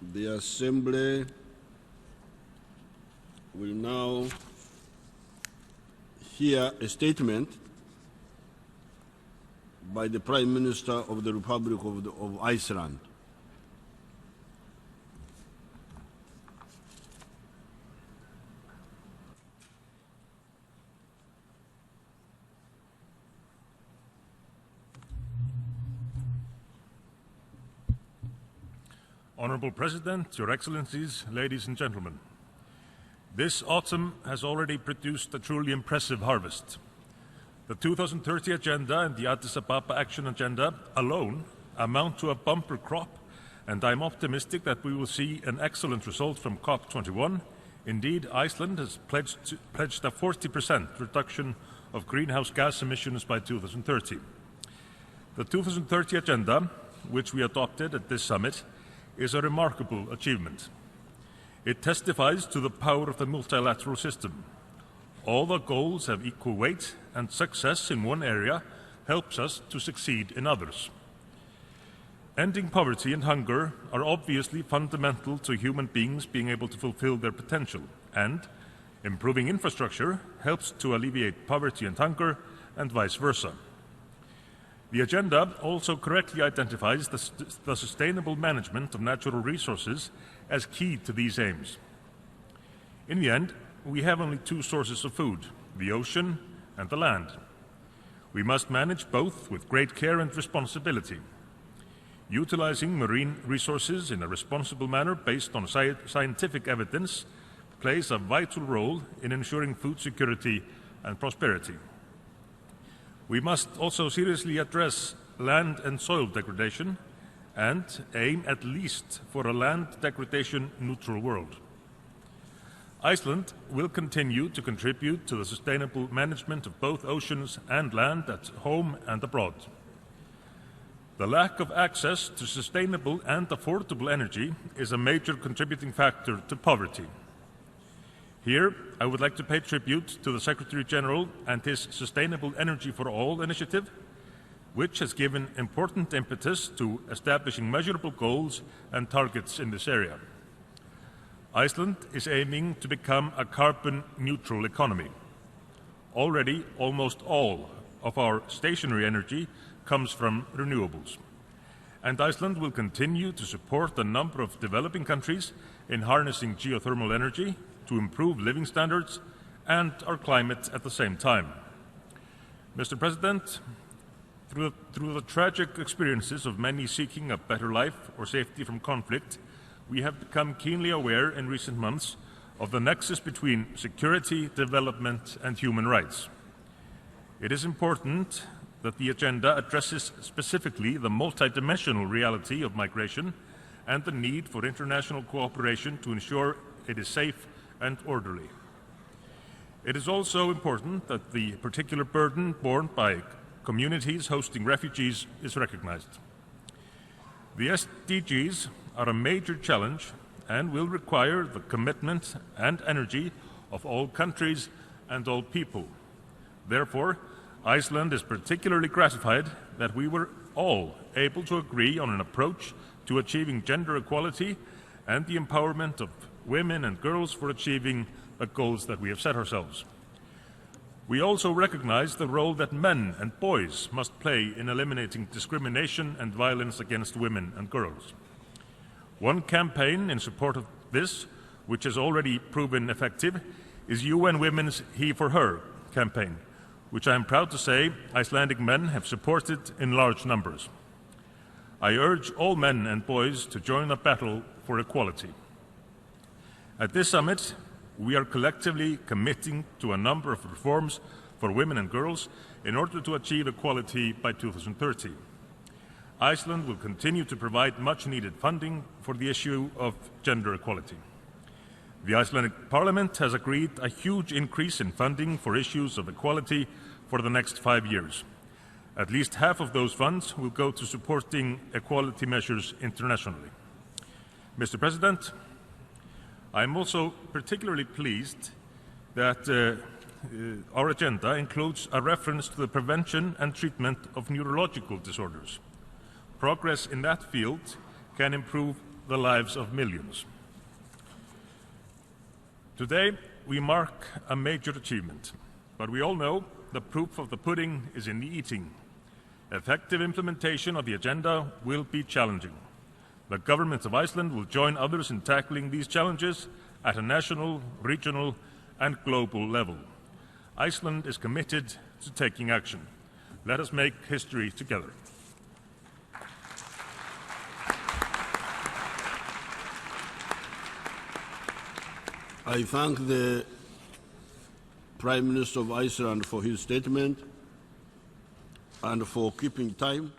The Assembly will now hear a statement by the Prime Minister of the Republic of Iceland. Honourable President, Your Excellencies, ladies and gentlemen. This autumn has already produced a truly impressive harvest. The 2030 Agenda and the Addis Ababa Action Agenda alone amount to a bumper crop, and I'm optimistic that we will see an excellent result from COP21. Indeed, Iceland has pledged a 40% reduction of greenhouse gas emissions by 2030. The 2030 Agenda, which we adopted at this summit, is a remarkable achievement. It testifies to the power of the multilateral system. All the goals have equal weight, and success in one area helps us to succeed in others. Ending poverty and hunger are obviously fundamental to human beings being able to fulfill their potential, and improving infrastructure helps to alleviate poverty and hunger, and vice versa. The agenda also correctly identifies the sustainable management of natural resources as key to these aims. In the end, we have only two sources of food, the ocean and the land. We must manage both with great care and responsibility. Utilizing marine resources in a responsible manner based on scientific evidence plays a vital role in ensuring food security and prosperity. We must also seriously address land and soil degradation and aim at least for a land degradation neutral world. Iceland will continue to contribute to the sustainable management of both oceans and land at home and abroad. The lack of access to sustainable and affordable energy is a major contributing factor to poverty. Here, I would like to pay tribute to the Secretary General and his Sustainable Energy for All initiative, which has given important impetus to establishing measurable goals and targets in this area. Iceland is aiming to become a carbon-neutral economy. Already, almost all of our stationary energy comes from renewables. And Iceland will continue to support a number of developing countries in harnessing geothermal energy to improve living standards and our climate at the same time. Mr. President, through the tragic experiences of many seeking a better life or safety from conflict, we have become keenly aware in recent months of the nexus between security, development, and human rights. It is important that the agenda addresses specifically the multidimensional reality of migration and the need for international cooperation to ensure it is safe and orderly. It is also important that the particular burden borne by communities hosting refugees is recognized. The SDGs are a major challenge and will require the commitment and energy of all countries and all people. Therefore, Iceland is particularly gratified that we were all able to agree on an approach to achieving gender equality and the empowerment of women and girls for achieving the goals that we have set ourselves. We also recognize the role that men and boys must play in eliminating discrimination and violence against women and girls. One campaign in support of this, which has already proven effective, is UN Women's He for Her campaign, which I am proud to say Icelandic men have supported in large numbers. I urge all men and boys to join the battle for equality. At this summit, we are collectively committing to a number of reforms for women and girls in order to achieve equality by 2030. Iceland will continue to provide much-needed funding for the issue of gender equality. The Icelandic Parliament has agreed a huge increase in funding for issues of equality for the next 5 years. At least half of those funds will go to supporting equality measures internationally. Mr. President, I am also particularly pleased that our agenda includes a reference to the prevention and treatment of neurological disorders. Progress in that field can improve the lives of millions. Today, we mark a major achievement, but we all know the proof of the pudding is in the eating. Effective implementation of the agenda will be challenging. The government of Iceland will join others in tackling these challenges at a national, regional, and global level. Iceland is committed to taking action. Let us make history together. I thank the Prime Minister of Iceland for his statement and for keeping time.